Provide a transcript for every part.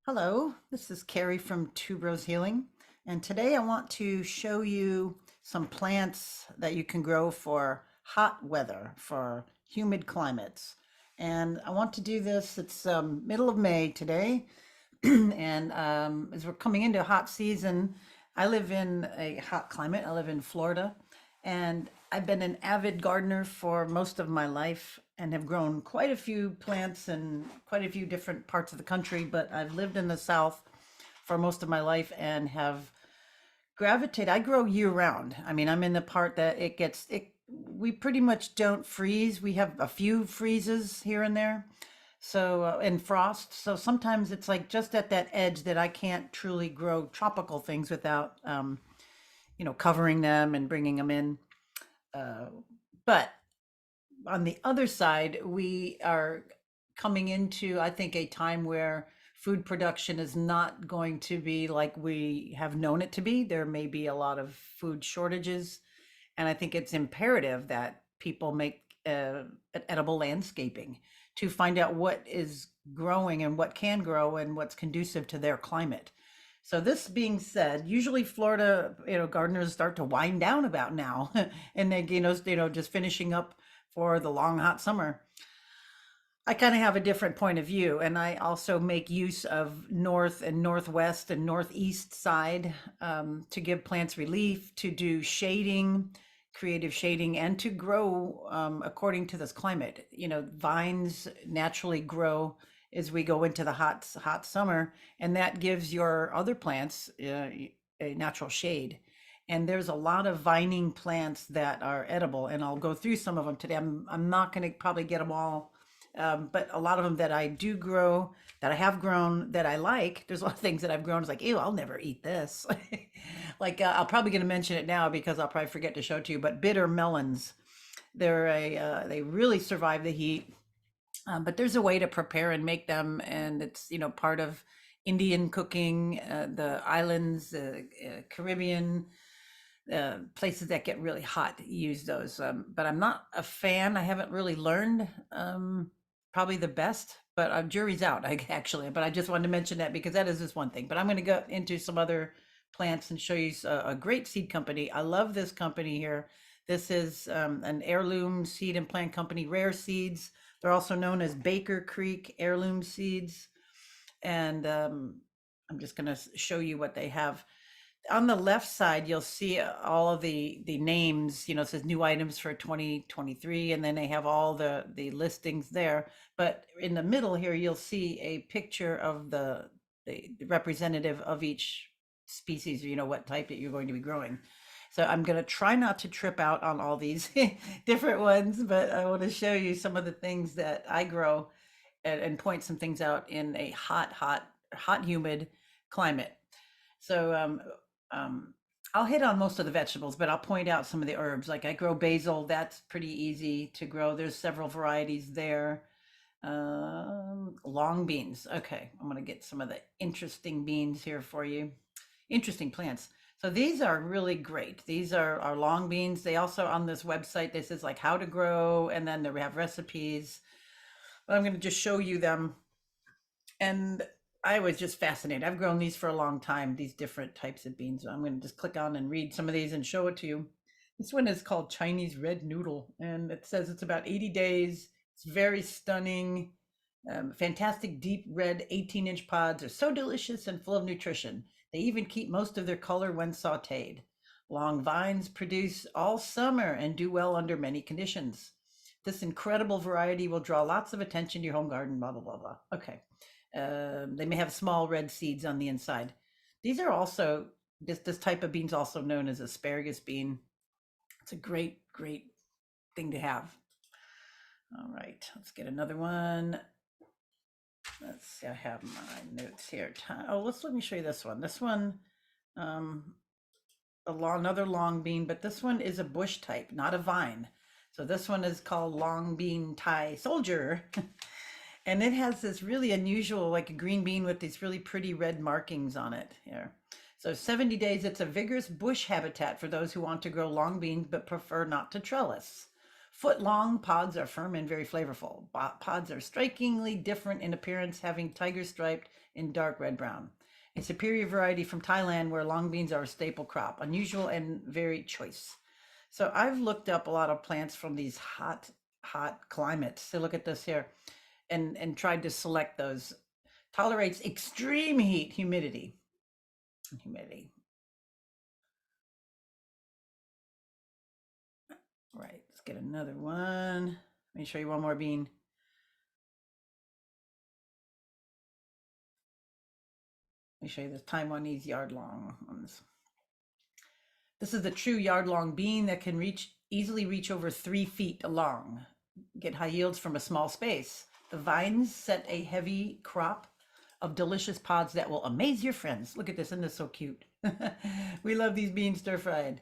Hello, this is Kerrie from Tuberose Healing, and today I want to show you some plants that you can grow for hot weather, for humid climates. And I want to do this, it's middle of May today, and as we're coming into hot season, I live in a hot climate. I live in Florida, and I've been an avid gardener for most of my life and have grown quite a few plants in quite a few different parts of the country. But I've lived in the South for most of my life and have gravitated. I grow year round. I mean, I'm in the part that we pretty much don't freeze. We have a few freezes here and there. So, and frost. So sometimes it's like just at that edge that I can't truly grow tropical things without, covering them and bringing them in. Uh, but on the other side, we are coming into, I think, a time where food production is not going to be like we have known it to be. There may be a lot of food shortages, and I think it's imperative that people make edible landscaping to find out what is growing and what can grow and what's conducive to their climate. So this being said, usually Florida, gardeners start to wind down about now, and they, just finishing up for the long hot summer. I kind of have a different point of view, and I also make use of north and northwest and northeast side to give plants relief, to do shading, creative shading, and to grow according to this climate. You know, vines naturally grow as we go into the hot summer, and that gives your other plants a natural shade. And there's a lot of vining plants that are edible, and I'll go through some of them today. I'm not going to probably get them all, but a lot of them that I do grow, that I have grown, that I like. There's a lot of things that I've grown. It's like, ew, I'll never eat this. Like I'll probably going to mention it now because I'll probably forget to show it to you. But bitter melons, they really survive the heat. But there's a way to prepare and make them, and it's part of Indian cooking, the islands, Caribbean places that get really hot use those. But I'm not a fan. I haven't really learned probably the best, but jury's out, actually. But I just wanted to mention that because that is just one thing. But I'm going to go into some other plants and show you a great seed company. I love this company here. This is an heirloom seed and plant company, Rare Seeds. They're also known as Baker Creek Heirloom Seeds. And I'm just going to show you what they have on the left side. You'll see all of the names. It says new items for 2023, and then they have all the listings there. But in the middle here, you'll see a picture of the representative of each species, what type that you're going to be growing. So I'm going to try not to trip out on all these different ones, but I want to show you some of the things that I grow, and point some things out in a hot, humid climate. So I'll hit on most of the vegetables, but I'll point out some of the herbs. Like I grow basil, that's pretty easy to grow. There's several varieties there. Long beans. Okay, I'm going to get some of the interesting beans here for you. Interesting plants. So these are really great. These are long beans. They also, on this website, this is like how to grow, and then they have recipes. But I'm going to just show you them. And I was just fascinated. I've grown these for a long time, these different types of beans. So I'm going to just click on and read some of these and show it to you. This one is called Chinese red noodle, and it says it's about 80 days. It's very stunning. Fantastic deep red 18-inch pods are so delicious and full of nutrition. They even keep most of their color when sauteed. Long vines produce all summer and do well under many conditions. This incredible variety will draw lots of attention to your home garden, blah, blah, blah, blah. Okay. They may have small red seeds on the inside. These are also, this type of bean is also known as asparagus bean. It's a great, great thing to have. All right, let's get another one. Let's see, I have my notes here. Let me show you this one. This one, another long bean, but this one is a bush type, not a vine. So this one is called long bean Thai soldier. And it has this really unusual, like a green bean with these really pretty red markings on it here. So 70 days, it's a vigorous bush habitat for those who want to grow long beans but prefer not to trellis. Foot-long pods are firm and very flavorful. Pods are strikingly different in appearance, having tiger striped in dark red-brown. A superior variety from Thailand where long beans are a staple crop, unusual and very choice. So I've looked up a lot of plants from these hot climates. So look at this here and tried to select those. Tolerates extreme heat, humidity. Right, let's get another one. Let me show you one more bean. Let me show you the Taiwanese yard-long ones. This is the true yard-long bean that can easily reach over 3 feet long. Get high yields from a small space. The vines set a heavy crop of delicious pods that will amaze your friends. Look at this, isn't this so cute? We love these beans stir-fried.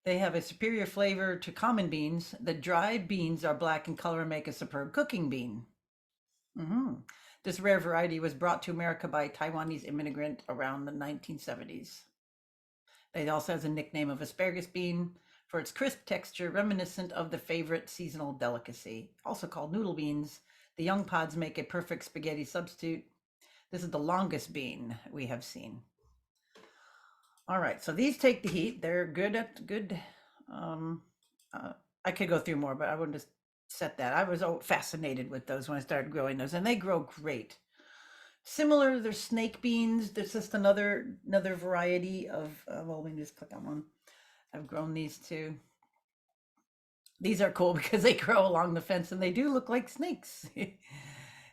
They have a superior flavor to common beans. The dried beans are black in color and make a superb cooking bean. This rare variety was brought to America by a Taiwanese immigrant around the 1970s. It also has a nickname of asparagus bean for its crisp texture, reminiscent of the favorite seasonal delicacy. Also called noodle beans, the young pods make a perfect spaghetti substitute. This is the longest bean we have seen. All right, so these take the heat. They're good. I could go through more, but I wouldn't just set that. I was fascinated with those when I started growing those, and they grow great. Similar, there's snake beans. There's just another variety of, well, let me just click on one. I've grown these too. These are cool because they grow along the fence and they do look like snakes.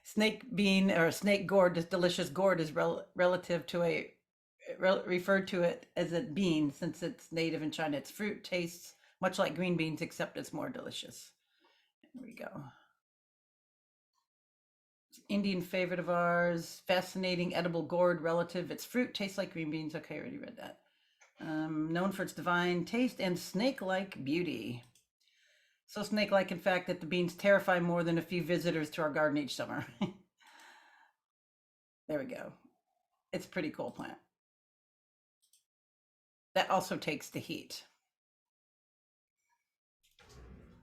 Snake bean or snake gourd, this delicious gourd is relative to referred to it as a bean since it's native in China. Its fruit tastes much like green beans, except it's more delicious. There we go. Indian favorite of ours, fascinating edible gourd relative. Its fruit tastes like green beans. Okay, I already read that. Known for its divine taste and snake-like beauty. So snake-like, in fact, that the beans terrify more than a few visitors to our garden each summer. There we go. It's a pretty cool plant. That also takes the heat.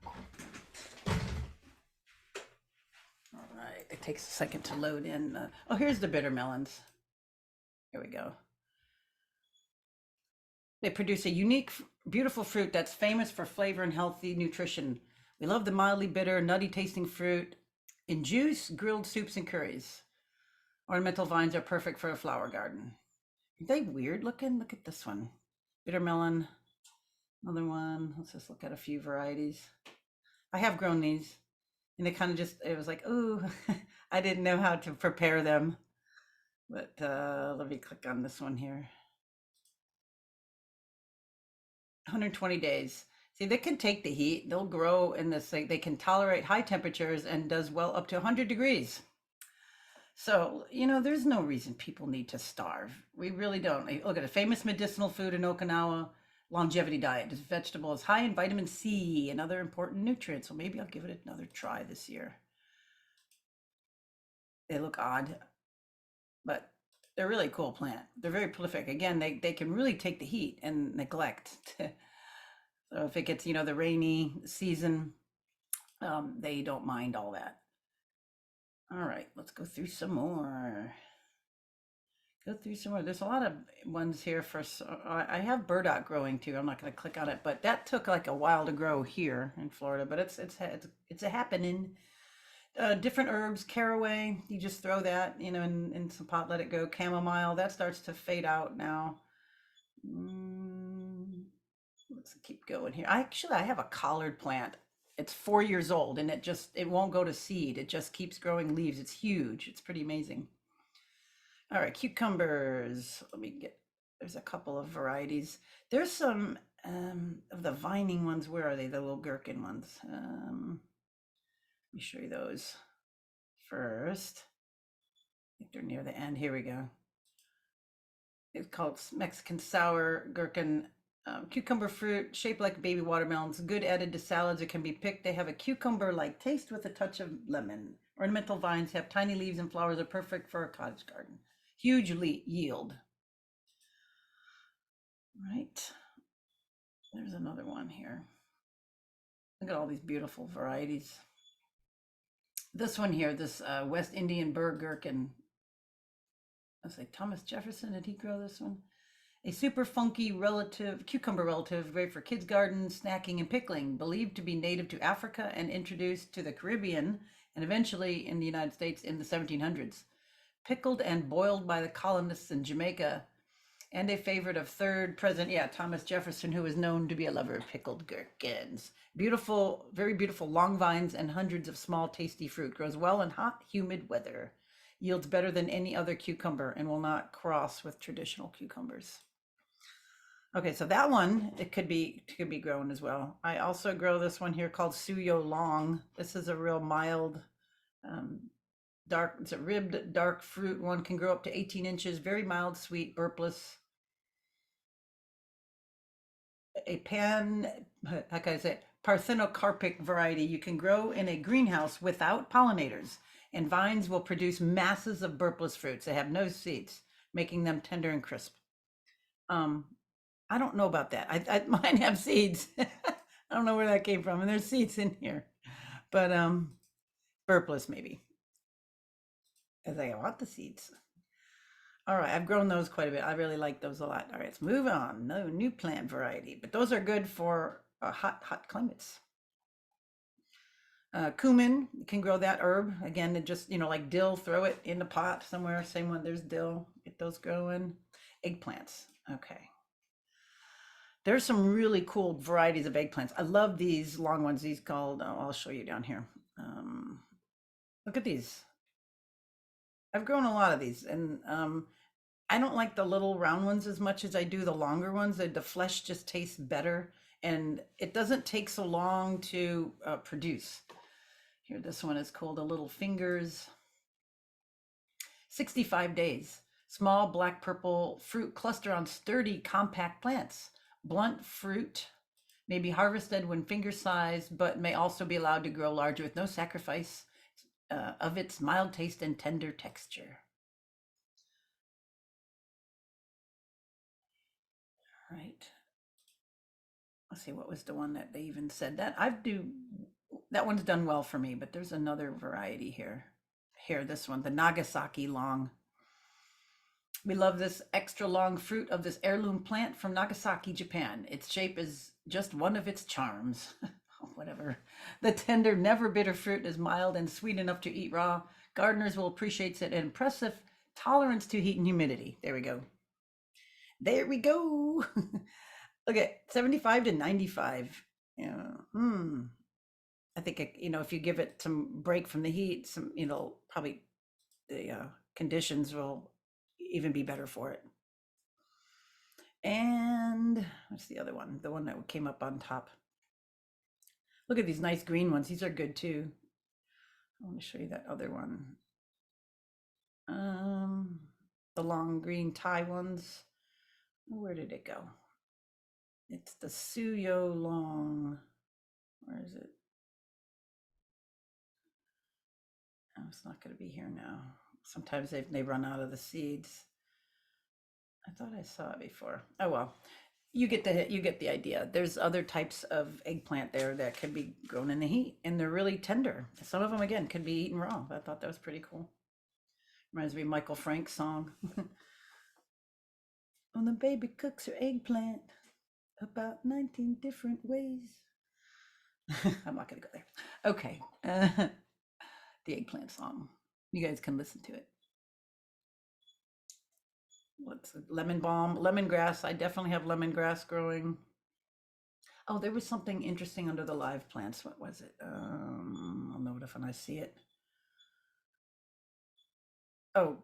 All right, it takes a second to load in. Oh, here's the bitter melons. Here we go. They produce a unique, beautiful fruit that's famous for flavor and healthy nutrition. We love the mildly bitter, nutty tasting fruit in juice, grilled soups, and curries. Ornamental vines are perfect for a flower garden. Are they weird looking? Look at this one. Bitter melon. Another one. Let's just look at a few varieties. I have grown these. And it kind of just, it was like, ooh, I didn't know how to prepare them. But let me click on this one here. 120 days. See, they can take the heat. They'll grow in this, like, they can tolerate high temperatures and does well up to 100 degrees. So, there's no reason people need to starve. We really don't. Look at a famous medicinal food in Okinawa, longevity diet. This vegetable is high in vitamin C and other important nutrients. So maybe I'll give it another try this year. They look odd, but they're really cool plant. They're very prolific. Again, they can really take the heat and neglect. So if it gets, the rainy season, they don't mind all that. All right, let's go through some more. There's a lot of ones here for, I have burdock growing too. I'm not going to click on it, but that took like a while to grow here in Florida, but it's a happening. Different herbs, caraway, you just throw that, in some pot, let it go. Chamomile, that starts to fade out now. Let's keep going here. I have a collard plant. It's 4 years old and it won't go to seed. It just keeps growing leaves. It's huge. It's pretty amazing. All right, cucumbers. There's a couple of varieties. There's some of the vining ones. Where are they? The little gherkin ones. Let me show you those first. I think they're near the end. Here we go. It's called Mexican sour gherkin. Cucumber fruit shaped like baby watermelons, good added to salads. It can be picked. They have a cucumber-like taste with a touch of lemon. Ornamental vines have tiny leaves and flowers, are perfect for a cottage garden. Huge yield. Right. There's another one here. Look at all these beautiful varieties. This one here, this West Indian Burr Gherkin. I was like, Thomas Jefferson, did he grow this one? A super funky relative, cucumber relative, great for kids' gardens, snacking, and pickling, believed to be native to Africa and introduced to the Caribbean and eventually in the United States in the 1700s. Pickled and boiled by the colonists in Jamaica, and a favorite of third President, yeah, Thomas Jefferson, who was known to be a lover of pickled gherkins. Beautiful, very beautiful long vines and hundreds of small, tasty fruit. Grows well in hot, humid weather. Yields better than any other cucumber and will not cross with traditional cucumbers. Okay, so that one, it could be grown as well. I also grow this one here called Suyo Long. This is a real mild, um, dark, it's a ribbed dark fruit. One can grow up to 18 inches, very mild, sweet, burpless. A how can I say, parthenocarpic variety you can grow in a greenhouse without pollinators, and vines will produce masses of burpless fruits. They have no seeds, making them tender and crisp. Um, I don't know about that. Mine have seeds. I don't know where that came from, and there's seeds in here, but burpless maybe. As I want the seeds. All right, I've grown those quite a bit. I really like those a lot. All right, let's move on. No new plant variety, but those are good for hot climates. Cumin, you can grow that herb. Again, it just, like dill, throw it in the pot somewhere. Same one, there's dill. Get those growing. Eggplants. Okay. There's some really cool varieties of eggplants. I love these long ones. These called, oh, I'll show you down here. Look at these. I've grown a lot of these, and I don't like the little round ones as much as I do the longer ones. The flesh just tastes better, and it doesn't take so long to produce. Here, this one is called a Little Fingers. 65 days. Small black purple fruit cluster on sturdy, compact plants. Blunt fruit may be harvested when finger sized, but may also be allowed to grow larger with no sacrifice of its mild taste and tender texture. Right. Let's see, what was the one that they even said that that one's done well for me, but there's another variety here. Here, this one, the Nagasaki long. We love this extra long fruit of this heirloom plant from Nagasaki, Japan. Its shape is just one of its charms. Whatever. The tender, never bitter fruit is mild and sweet enough to eat raw. Gardeners will appreciate its impressive tolerance to heat and humidity. There we go. There we go. Okay, 75 to 95. Yeah. I think if you give it some break from the heat, probably the conditions will even be better for it. And what's the other one? The one that came up on top. Look at these nice green ones. These are good too. I want to show you that other one. The long green Thai ones. Where did it go? It's the Suyo Long. Where is it? Oh, it's not going to be here now. Sometimes they run out of the seeds. I thought I saw it before. Oh well, you get the idea. There's other types of eggplant there that can be grown in the heat, and they're really tender. Some of them again can be eaten raw. I thought that was pretty cool. Reminds me of Michael Frank's song. When the baby cooks her eggplant about 19 different ways. I'm not going to go there. Okay. The eggplant song. You guys can listen to it. What's it? Lemon balm, lemongrass. I definitely have lemongrass growing. Oh, there was something interesting under the live plants. What was it? I'll know it when I see it. Oh,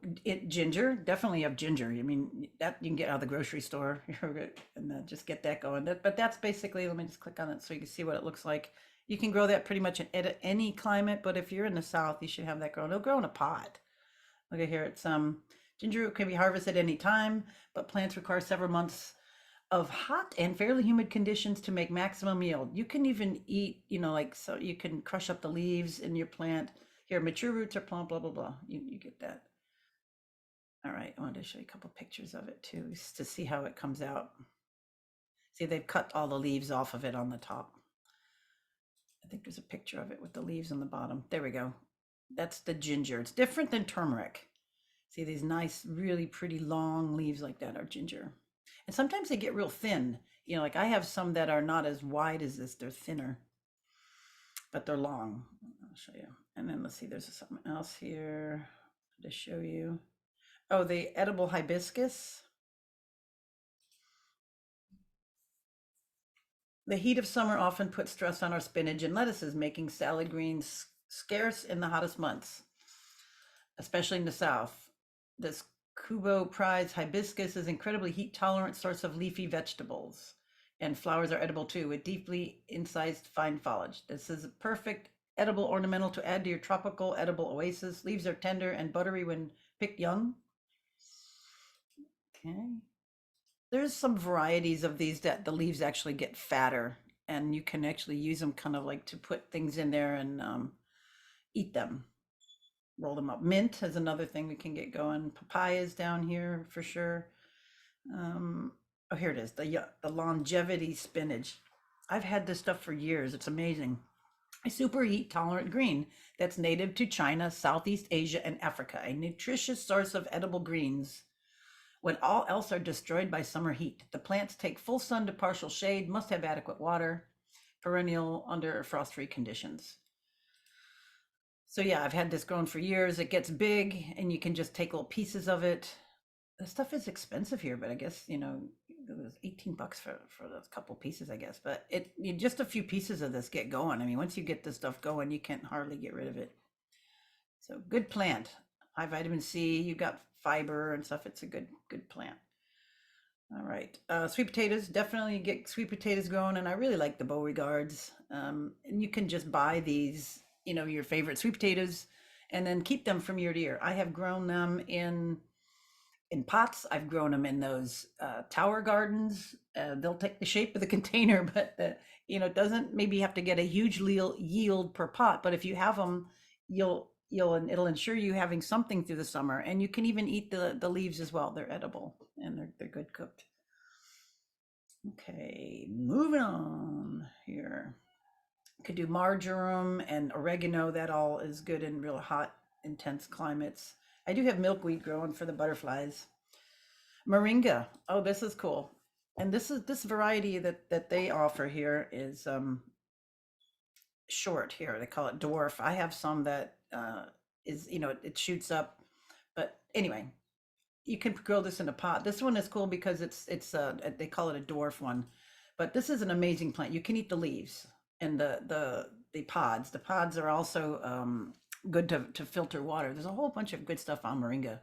ginger. Definitely have ginger. I mean, that you can get out of the grocery store and just get that going. But that's basically, let me just click on it so you can see what it looks like. You can grow that pretty much in any climate, but if you're in the South, you should have that grown. It'll grow in a pot. Look at here. It's ginger root can be harvested any time, but plants require several months of hot and fairly humid conditions to make maximum yield. You can even eat, so you can crush up the leaves in your plant. Here, mature roots are plump, blah, blah, blah. You get that. All right, I wanted to show you a couple pictures of it too, just to see how it comes out. See, they've cut all the leaves off of it on the top. I think there's a picture of it with the leaves on the bottom. There we go. That's the ginger. It's different than turmeric. See these nice, really pretty long leaves like that are ginger. And sometimes they get real thin. You know, like I have some that are not as wide as this, they're thinner, but they're long. I'll show you. And then let's see, there's something else here to show you. Oh, the edible hibiscus. The heat of summer often puts stress on our spinach and lettuces, making salad greens scarce in the hottest months, especially in the south. This Kubo prize hibiscus is incredibly heat tolerant source of leafy vegetables, and flowers are edible too with deeply incised fine foliage. This is a perfect edible ornamental to add to your tropical edible oasis. Leaves are tender and buttery when picked young. Okay. There's some varieties of these that the leaves actually get fatter, and you can actually use them kind of like to put things in there and eat them, roll them up. Mint is another thing we can get going. Papayas down here for sure. Oh, here it is, the longevity spinach. I've had this stuff for years. It's amazing. A super heat tolerant green that's native to China, Southeast Asia, and Africa. A nutritious source of edible greens when all else are destroyed by summer heat. The plants take full sun to partial shade, must have adequate water, perennial under frost-free conditions. So yeah, I've had this grown for years. It gets big and you can just take little pieces of it. The stuff is expensive here, but I guess, you know, it was 18 bucks for those couple pieces, I guess. But just a few pieces of this get going. I mean, once you get this stuff going, you can't hardly get rid of it. So good plant. High vitamin C, you got fiber and stuff. It's a good plant. All right. Sweet potatoes, definitely get sweet potatoes growing. And I really like the Beauregards. And you can just buy these, you know, your favorite sweet potatoes and then keep them from year to year. I have grown them in pots. I've grown them in those tower gardens. They'll take the shape of the container, but you know, it doesn't maybe have to get a huge yield per pot. But if you have them, it'll ensure you having something through the summer, and you can even eat the leaves as well. They're edible and they're good cooked. Okay, moving on here. Could do marjoram and oregano. That all is good in real hot, intense climates. I do have milkweed growing for the butterflies. Moringa. Oh, this is cool. And this variety that they offer here is short here. They call it dwarf. I have some that is, you know, it shoots up. But anyway, you can grow this in a pot. This one is cool because it's they call it a dwarf one. But this is an amazing plant. You can eat the leaves and the pods. The pods are also good to filter water. There's a whole bunch of good stuff on moringa.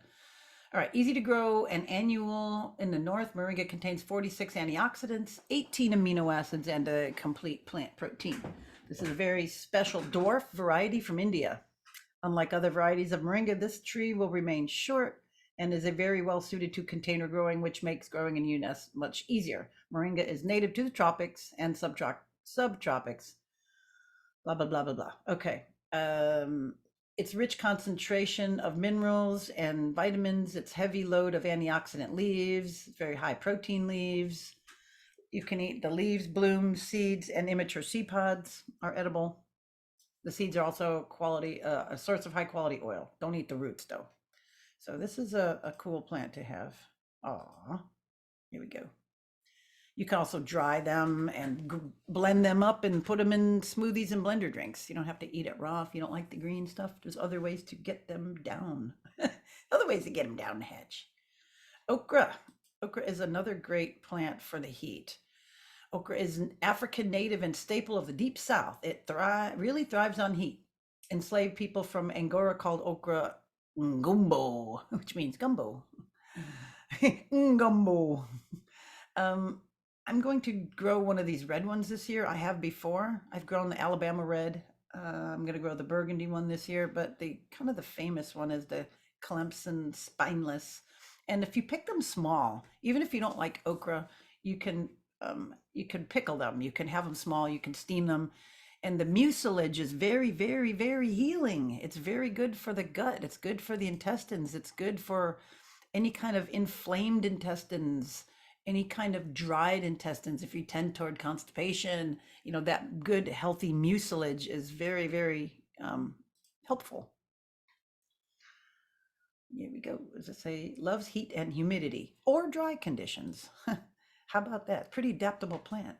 All right, easy to grow and annual in the north. Moringa contains 46 antioxidants, 18 amino acids, and a complete plant protein. This is a very special dwarf variety from India. Unlike other varieties of moringa, this tree will remain short and is a very well suited to container growing, which makes growing in U.S. much easier. Moringa is native to the tropics and subtropics. Blah, blah, blah, blah, blah. Okay. Its rich concentration of minerals and vitamins, its heavy load of antioxidant leaves, very high protein leaves. You can eat the leaves, blooms, seeds, and immature seed pods are edible. The seeds are also a source of high quality oil. Don't eat the roots though. So this is a cool plant to have. Aw, here we go. You can also dry them and blend them up and put them in smoothies and blender drinks. You don't have to eat it raw if you don't like the green stuff. There's other ways to get them down. Other ways to get them down the hatch. Okra. Okra is another great plant for the heat. Okra is an African native and staple of the deep south. It really thrives on heat. Enslaved people from Angora called okra ngumbo, which means gumbo. Ngumbo. I'm going to grow one of these red ones this year. I have before. I've grown the Alabama red. I'm going to grow the burgundy one this year, but the kind of the famous one is the Clemson spineless. And if you pick them small, even if you don't like okra, you can pickle them. You can have them small. You can steam them. And the mucilage is very, very, very healing. It's very good for the gut. It's good for the intestines. It's good for any kind of inflamed intestines any kind of dried intestines, if you tend toward constipation, that good healthy mucilage is very, very helpful. Here we go. As I say, loves heat and humidity or dry conditions. How about that? Pretty adaptable plant.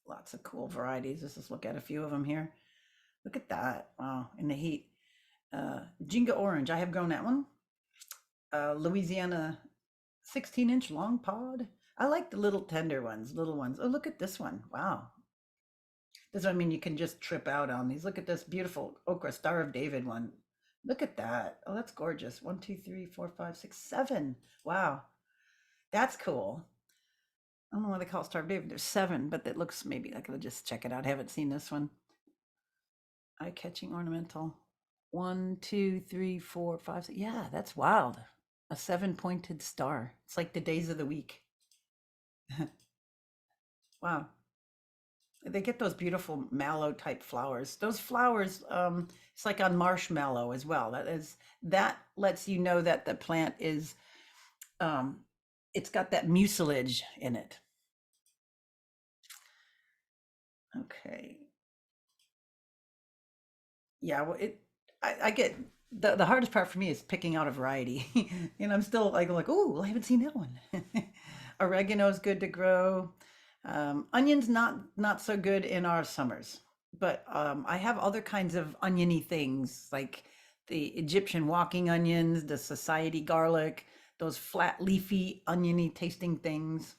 Lots of cool varieties. Let's just look at a few of them here. Look at that. Wow, in the heat. Jinga orange. I have grown that one. Louisiana 16-inch long pod. I like the little tender ones, little ones. Oh, look at this one. Wow. This, I mean, you can just trip out on these. Look at this beautiful okra Star of David one. Look at that. Oh, that's gorgeous. 1, 2, 3, 4, 5, 6, 7. Wow. That's cool. I don't know why they call it Star of David. There's 7, but it looks maybe I could just check it out. I haven't seen this one. Eye-catching ornamental. 1, 2, 3, 4, 5, 6. Yeah, that's wild. A 7-pointed star. It's like the days of the week. Wow. They get those beautiful mallow type flowers. Those flowers, it's like on marshmallow as well. That lets you know that the plant is, it's got that mucilage in it. Okay. Yeah, well, I get the hardest part for me is picking out a variety. And I'm still like, oh, I haven't seen that one. Oregano is good to grow. Onions not so good in our summers, but I have other kinds of oniony things like the Egyptian walking onions, the society garlic, those flat leafy oniony tasting things.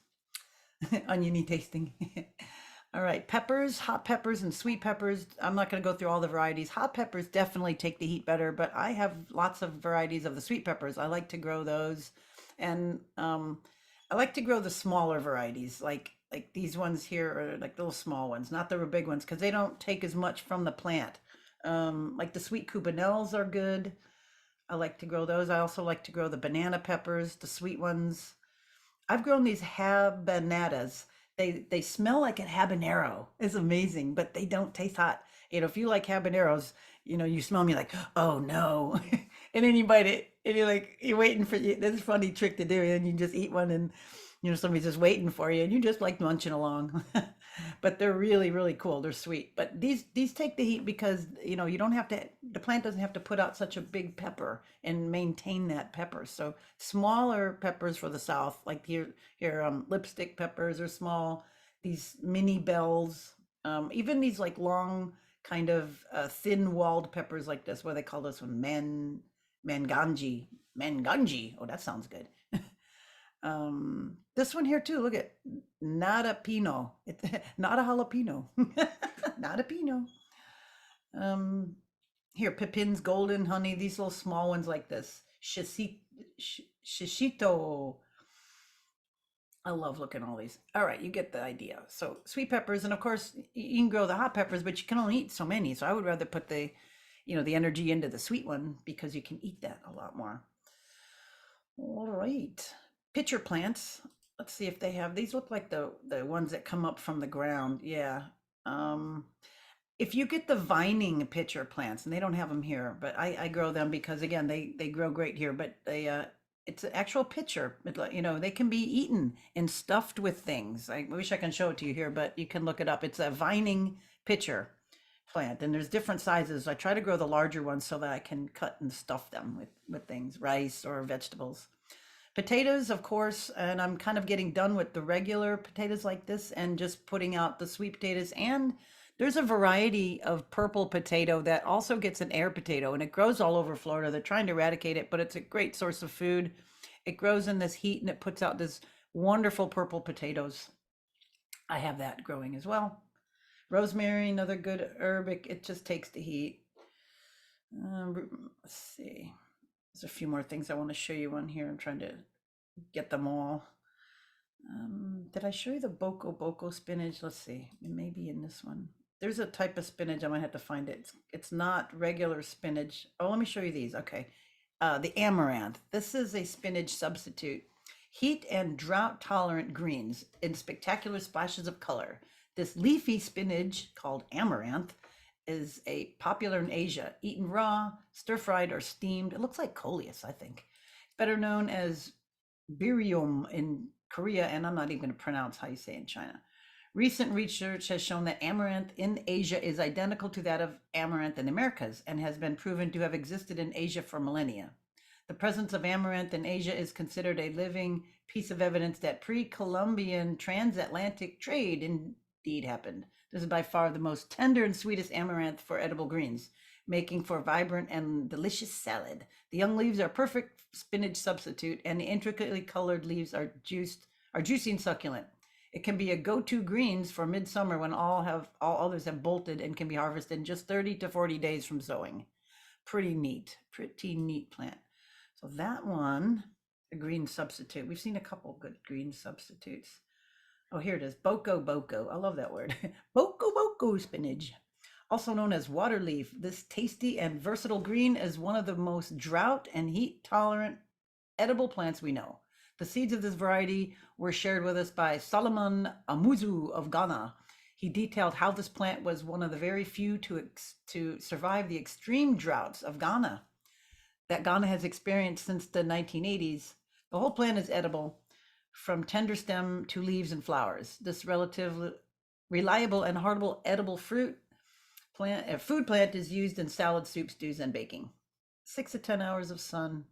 Oniony tasting. All right, peppers, hot peppers, and sweet peppers. I'm not going to go through all the varieties. Hot peppers definitely take the heat better, but I have lots of varieties of the sweet peppers. I like to grow those, and I like to grow the smaller varieties, like these ones here are like little small ones, not the real big ones, because they don't take as much from the plant. Like the sweet cubanelles are good. I like to grow those. I also like to grow the banana peppers, the sweet ones. I've grown these habanadas. They smell like a habanero. It's amazing, but they don't taste hot. If you like habaneros, you smell me like, oh no. And then you bite it and you're waiting for you. That's a funny trick to do. And you just eat one and somebody's just waiting for you and you just like munching along. But they're really, really cool. They're sweet. But these take the heat because you don't have to, the plant doesn't have to put out such a big pepper and maintain that pepper. So smaller peppers for the south, like here lipstick peppers are small. These mini bells, even these like long kind of thin walled peppers like this, what they call this one, manganji. Manganji. Oh, that sounds good. This one here too, look at not a pino. Not a jalapeno. Not a pino. Um, Here, Pipin's golden honey, these little small ones like this. Shishito. I love looking at all these. All right, you get the idea. So sweet peppers, and of course you can grow the hot peppers, but you can only eat so many. So I would rather put the energy into the sweet one because you can eat that a lot more. All right. Pitcher plants. Let's see if they have, these look like the ones that come up from the ground. Yeah. Um, if you get the vining pitcher plants, and they don't have them here, but I grow them because again, they grow great here, but it's an actual pitcher. They can be eaten and stuffed with things. I wish I can show it to you here, but you can look it up. It's a vining pitcher plant, and there's different sizes. I try to grow the larger ones so that I can cut and stuff them with things, rice or vegetables. Potatoes, of course, and I'm kind of getting done with the regular potatoes like this and just putting out the sweet potatoes. And there's a variety of purple potato that also gets an air potato and it grows all over Florida. They're trying to eradicate it, but it's a great source of food. It grows in this heat and it puts out this wonderful purple potatoes. I have that growing as well. Rosemary, another good herb. It just takes the heat. Let's see. There's a few more things I want to show you on here. I'm trying to get them all. Did I show you the boko spinach? Let's see. It may be in this one. There's a type of spinach. I might have to find it. It's not regular spinach. Oh, let me show you these. Okay. The amaranth. This is a spinach substitute. Heat and drought tolerant greens in spectacular splashes of color. This leafy spinach called amaranth is a popular in Asia, eaten raw, stir-fried, or steamed. It looks like coleus, I think. Better known as birium in Korea, and I'm not even going to pronounce how you say it in China. Recent research has shown that amaranth in Asia is identical to that of amaranth in the Americas and has been proven to have existed in Asia for millennia. The presence of amaranth in Asia is considered a living piece of evidence that pre-Columbian transatlantic trade indeed happened. This is by far the most tender and sweetest amaranth for edible greens, making for vibrant and delicious salad. The young leaves are perfect spinach substitute, and the intricately colored leaves are juicy and succulent. It can be a go-to greens for midsummer when all others have bolted and can be harvested in just 30 to 40 days from sowing. Pretty neat plant. So that one, a green substitute. We've seen a couple good green substitutes. Oh, here it is. Boko boko. I love that word. Boko boko spinach. Also known as water leaf, this tasty and versatile green is one of the most drought and heat tolerant edible plants we know. The seeds of this variety were shared with us by Solomon Amuzu of Ghana. He detailed how this plant was one of the very few to survive the extreme droughts of Ghana that Ghana has experienced since the 1980s. The whole plant is edible, from tender stem to leaves and flowers. This relatively reliable and heartable edible food plant is used in salad, soup, stews, and baking. 6 to 10 hours of sun.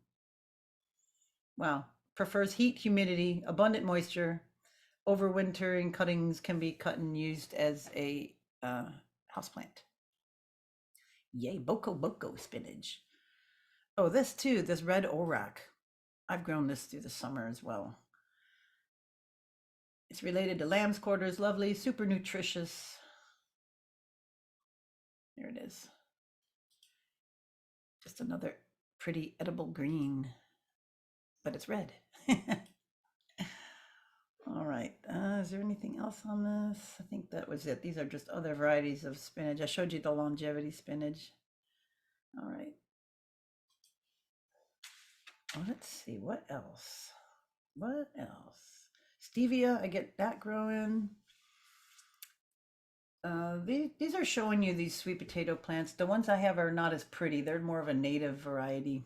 Wow. Prefers heat, humidity, abundant moisture. Overwintering cuttings can be cut and used as a houseplant. Yay, boko boko spinach. Oh, this too, this red orak. I've grown this through the summer as well. It's related to lamb's quarters, lovely, super nutritious. There it is. Just another pretty edible green, but it's red. All right, is there anything else on this? I think that was it. These are just other varieties of spinach. I showed you the longevity spinach. All right. Let's see, what else? What else? Stevia, I get that growing. These are showing you these sweet potato plants. The ones I have are not as pretty. They're more of a native variety.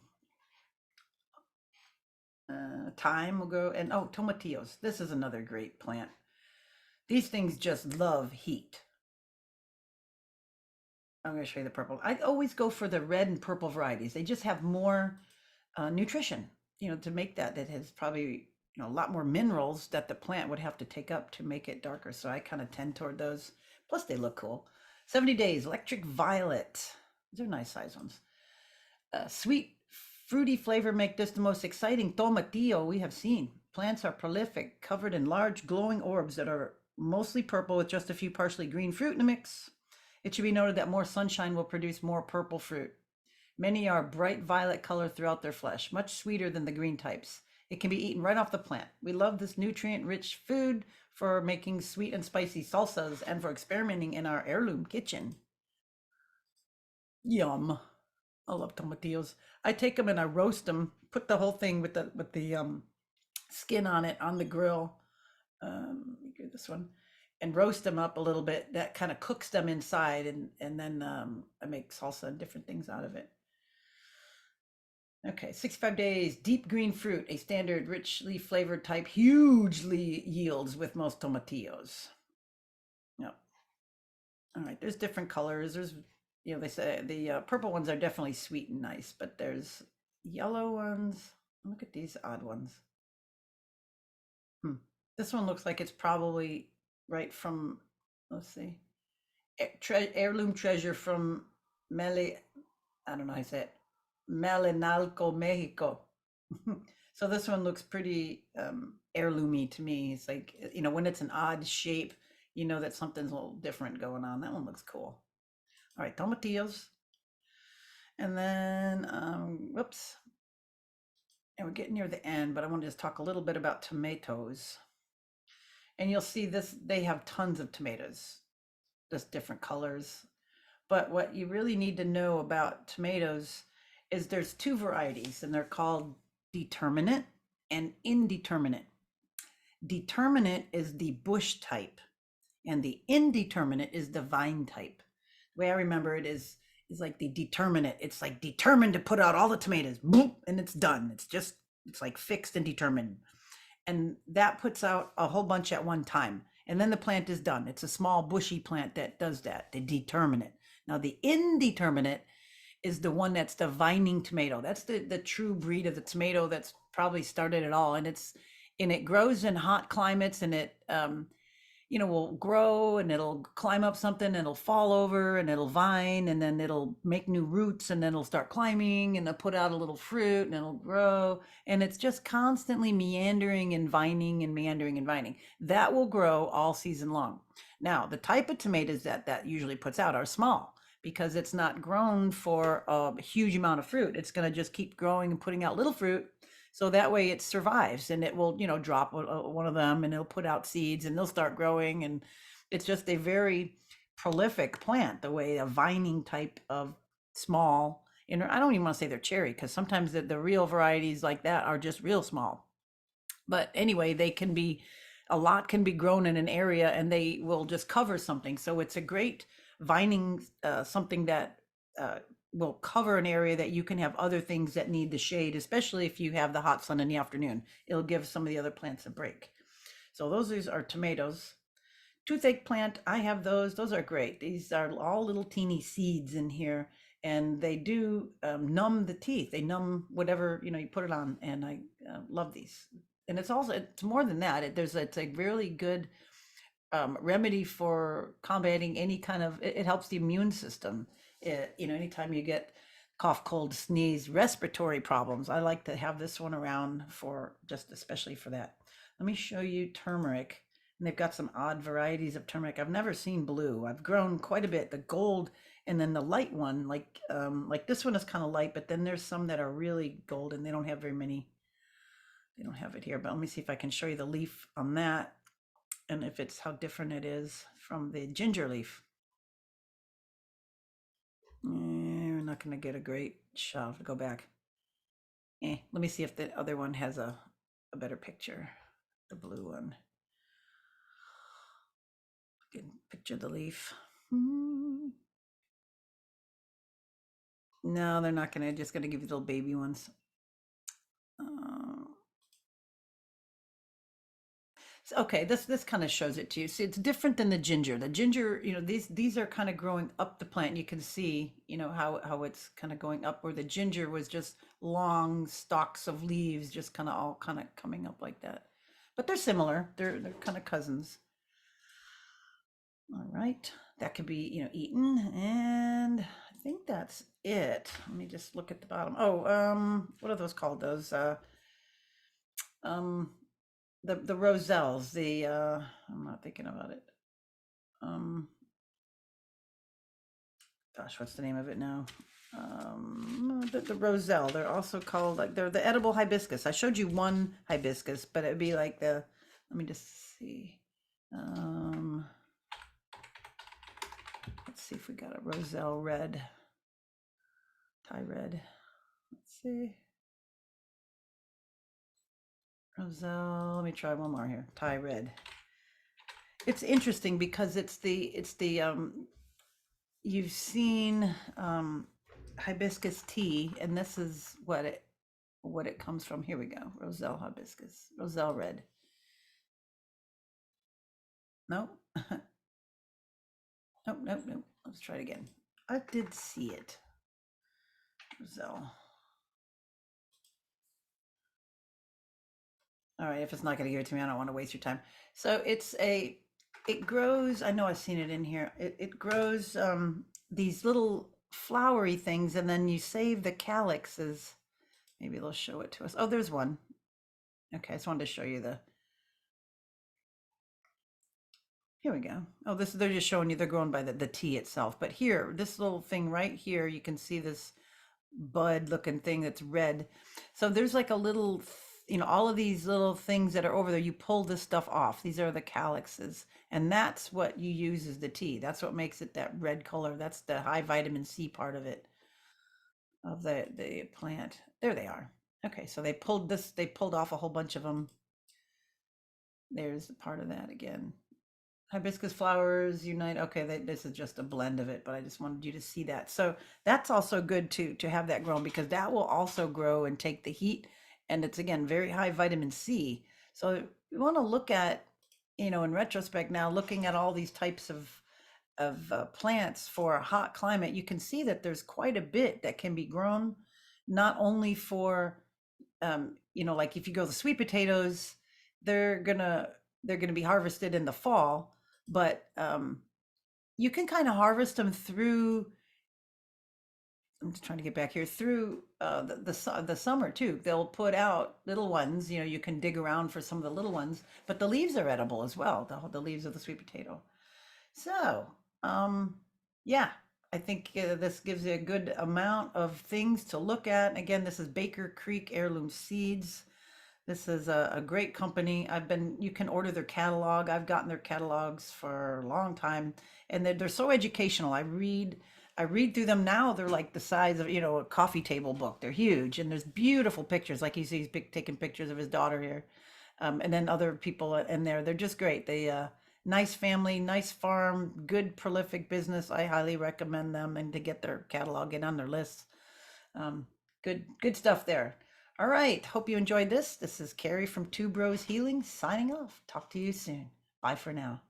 Thyme will grow, and oh, tomatillos. This is another great plant. These things just love heat. I'm going to show you the purple. I always go for the red and purple varieties. They just have more nutrition, to make that. It has probably, a lot more minerals that the plant would have to take up to make it darker. So I kind of tend toward those. Plus they look cool. 70 days, electric violet. These are nice size ones. Sweet, fruity flavor make this the most exciting tomatillo we have seen. Plants are prolific, covered in large glowing orbs that are mostly purple with just a few partially green fruit in the mix. It should be noted that more sunshine will produce more purple fruit. Many are bright violet color throughout their flesh, much sweeter than the green types. It can be eaten right off the plant. We love this nutrient-rich food for making sweet and spicy salsas and for experimenting in our heirloom kitchen. Yum. I love tomatillos. I take them and I roast them, put the whole thing with the skin on it on the grill. Let me get this one. And roast them up a little bit. That kind of cooks them inside, and then I make salsa and different things out of it. Okay, 65 days, deep green fruit, a standard richly flavored type, hugely yields with most tomatillos. Yep. All right, there's different colors. There's, they say the purple ones are definitely sweet and nice, but there's yellow ones. Look at these odd ones. This one looks like it's probably right from, let's see, heirloom treasure from I don't know how to say it, Melinalco, Mexico. So this one looks pretty heirloomy to me. It's like, when it's an odd shape, that something's a little different going on. That one looks cool. All right, tomatillos. And then, whoops. And we're getting near the end, but I want to just talk a little bit about tomatoes. And you'll see this, they have tons of tomatoes, just different colors. But what you really need to know about tomatoes is there's two varieties, and they're called determinate and indeterminate. Determinate is the bush type, and the indeterminate is the vine type. The way I remember it is like the determinate. It's like determined to put out all the tomatoes, boom, and it's done. It's like fixed and determined. and that puts out a whole bunch at one time. And then the plant is done. It's a small bushy plant that does that, the determinate. Now, the indeterminate is the one that's the vining tomato. That's the true breed of the tomato that's probably started it all. And it grows in hot climates, and it will grow, and it'll climb up something, and it'll fall over, and it'll vine, and then it'll make new roots, and then it'll start climbing, and it'll put out a little fruit, and it'll grow. And it's just constantly meandering and vining and meandering and vining. That will grow all season long. Now, the type of tomatoes that usually puts out are small, because it's not grown for a huge amount of fruit. It's going to just keep growing and putting out little fruit, so that way it survives, and it will, drop one of them, and it'll put out seeds, and they'll start growing. And it's just a very prolific plant, the way a vining type of small, I don't even want to say they're cherry, because sometimes the real varieties like that are just real small. But anyway, a lot can be grown in an area, and they will just cover something. So it's a great vining, something that will cover an area that you can have other things that need the shade, especially if you have the hot sun in the afternoon. It'll give some of the other plants a break. So those are tomatoes. Toothache plant, I have those. Those are great. These are all little teeny seeds in here, and they do numb the teeth. They numb whatever you put it on, and I love these. And it's more than that. It's a really good remedy for combating any kind of. It helps the immune system. Anytime you get cough, cold, sneeze, respiratory problems, I like to have this one around for just especially for that. Let me show you turmeric. And they've got some odd varieties of turmeric. I've never seen blue. I've grown quite a bit. The gold, and then the light one, like this one is kind of light, but then there's some that are really golden. They don't have very many. They don't have it here, but let me see if I can show you the leaf on that, and if it's how different it is from the ginger leaf. We're not going to get a great shot. Go back. Let me see if the other one has a better picture. The blue one. You can picture the leaf. No, they're not going to. Just going to give you little baby ones. Okay, this kind of shows it to you. See, it's different than the ginger. The ginger, these are kind of growing up the plant. You can see, how it's kind of going up, where the ginger was just long stalks of leaves, just kind of all kind of coming up like that. But they're similar. They're kind of cousins. All right, that could be, eaten, and I think that's it. Let me just look at the bottom. Oh, what are those called? Those um the roselles, I'm not thinking about it. Gosh, what's the name of it now? The roselle. They're also called, like, they're the edible hibiscus. I showed you one hibiscus, but it'd be like let me just see. Let's see if we got a roselle red. Thai red. Let's see. Roselle, let me try one more here. Thai red. It's interesting because it's the you've seen hibiscus tea, and this is what it comes from. Here we go. Roselle hibiscus. Roselle red. Nope. Nope. Let's try it again. I did see it. Roselle. All right, if it's not going to give it to me, I don't want to waste your time. So it grows, I know I've seen it in here. It grows these little flowery things, and then you save the calyxes. Maybe they'll show it to us. Oh, there's one. Okay, I just wanted to show you here we go. Oh, they're just showing you they're grown by the tea itself. But here, this little thing right here, you can see this bud looking thing that's red. So there's like a little, all of these little things that are over there, you pull this stuff off. These are the calyxes, and that's what you use as the tea. That's what makes it that red color. That's the high vitamin C part of it, of the plant. There they are. Okay, so they pulled off a whole bunch of them. There's a part of that again. Hibiscus flowers unite. Okay, this is just a blend of it, but I just wanted you to see that. So that's also good to have that grown, because that will also grow and take the heat, and it's again very high vitamin C. So we want to look at, in retrospect now, looking at all these types of plants for a hot climate, you can see that there's quite a bit that can be grown, not only for, like if you go the sweet potatoes, they're gonna they're gonna be harvested in the fall, but you can kind of harvest them through. I'm just trying to get back here through the summer too. They'll put out little ones. You can dig around for some of the little ones, but the leaves are edible as well. The leaves of the sweet potato. So, um, yeah, I think this gives you a good amount of things to look at. Again, this is Baker Creek Heirloom Seeds. This is a great company. You can order their catalog. I've gotten their catalogs for a long time, and they're so educational. I read through them now. They're like the size of, a coffee table book. They're huge, and there's beautiful pictures. Like you see, taking pictures of his daughter here, and then other people in there. They're just great. Nice family, nice farm, good prolific business. I highly recommend them, and to get their catalog, get on their list. Um, good stuff there. All right. Hope you enjoyed this. This is Kerrie from Tuberose Healing signing off. Talk to you soon. Bye for now.